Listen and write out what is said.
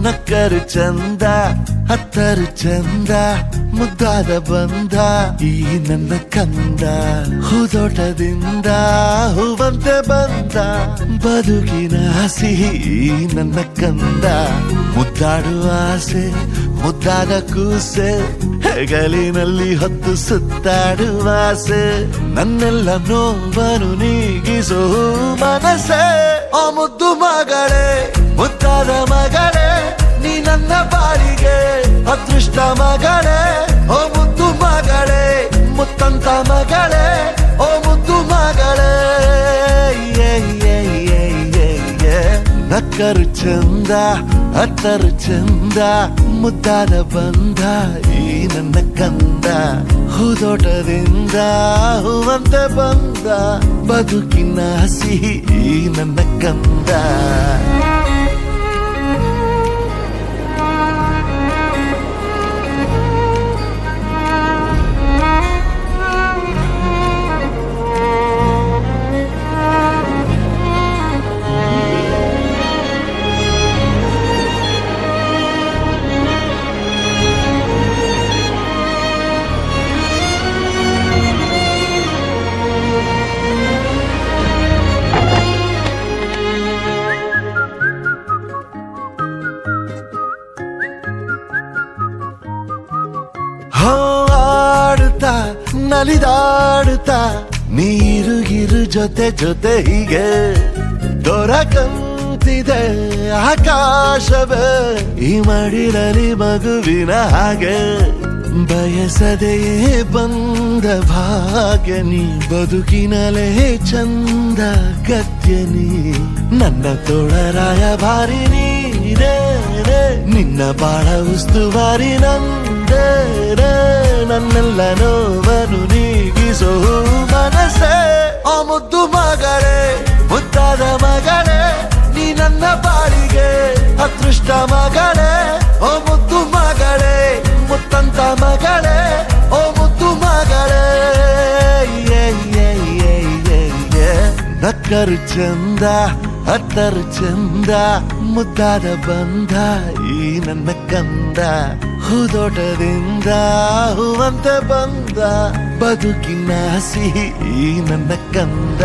ನಕ್ಕರು ಚಂದ ಹತ್ತರು ಚಂದ ಮುದ್ದಾದ ಬಂದ ಈ ನನ್ನ ಕಂದ ಹೂದೋಟದಿಂದ ಹೂವಂತೆ ಬಂದ ಬದುಕಿನ ಸಿಹಿ ಈ ನನ್ನ ಕಂದ ಮುದ್ದಾಡುವ ಆಸೆ ಮುದ್ದಾದ ಕೂಸೆ ಹೆಗಲಿನಲ್ಲಿ ಹೊತ್ತು ಸುತ್ತಾಡುವ ಆಸೆ ನನ್ನೆಲ್ಲ ನೋವನ್ನು ನೀಗಿಸೋ ಮನಸ್ಸೆ ಆ ಮುದ್ದು ಮಗಳೇ ಮುದ್ದಾದ ಮಗಳೇ ನೀ ನನ್ನ ಬಾಳಿಗೆ ಅದೃಷ್ಟ ಮಗಳೇ ಓ ಮುದ್ದು ಮಗಳೇ ಮುತ್ತಂತ ಮಗಳೇ ಓ ಮುದ್ದು ಮಗಳೇ ನಕ್ಕರು ಚಂದ ಹತ್ತರು ಚಂದ ಮುದ್ದಾದ ಬಂದ ಈ ನನ್ನ ಕಂದ ಹೂದೋಟದಿಂದ ಹೂವಂತೆ ಬಂದ ಬದುಕಿನ ಸಿಹಿ ಈ ನನ್ನ ಕಂದ ಆಡುತ್ತಾ ನಲಿದಾಡುತ್ತಾ ನೀರು ಜೊತೆ ಜೊತೆ ಹೀಗೆ ದೊರಕಂತಿದೆ ಆಕಾಶವೇ ಈ ಮಡಿಲಲ್ಲಿ ಮಗುವಿನ ಹಾಗೆ ಬಯಸದೆಯೇ ಬಂದ ಭಾಗ್ಯ ನೀ ಬದುಕಿನಲೇ ಚಂದ ಗದ್ಯ ನೀ ನನ್ನ ತೋಳರಾಯ ಭಾರಿ ನೀರೇ ನಿನ್ನ ಬಾಳ ಉಸ್ತುವಾರಿ ನಂದೇ ನನ್ನೆಲ್ಲ ನೋವನ್ನು ನೀಗಿಸೋ ಮನಸ್ಸೇ ಆ ಮುದ್ದು ಮಗಳೇ ಮುದ್ದಾದ ಮಗಳೇ ನೀ ನನ್ನ ಬಾಳಿಗೆ ಅದೃಷ್ಟ ಮಗಳೇ ಓ ಮುದ್ದು ಮಗಳೇ ಮುತ್ತಂತ ಮಗಳೇ ಓ ಮುದ್ದು ಮಗಳೇ ನಕ್ಕರು ಚಂದ ಹತ್ತರು ಚಂದ ಮುದ್ದಾದ ಬಂದ ಈ ನನ್ನ ಕಂದ ಹೂದೋಟದಿಂದ ಹೂವಂತೆ ಬಂದ ಬದುಕಿನ ಸಿಹಿ ಈ ನನ್ನ ಕಂದ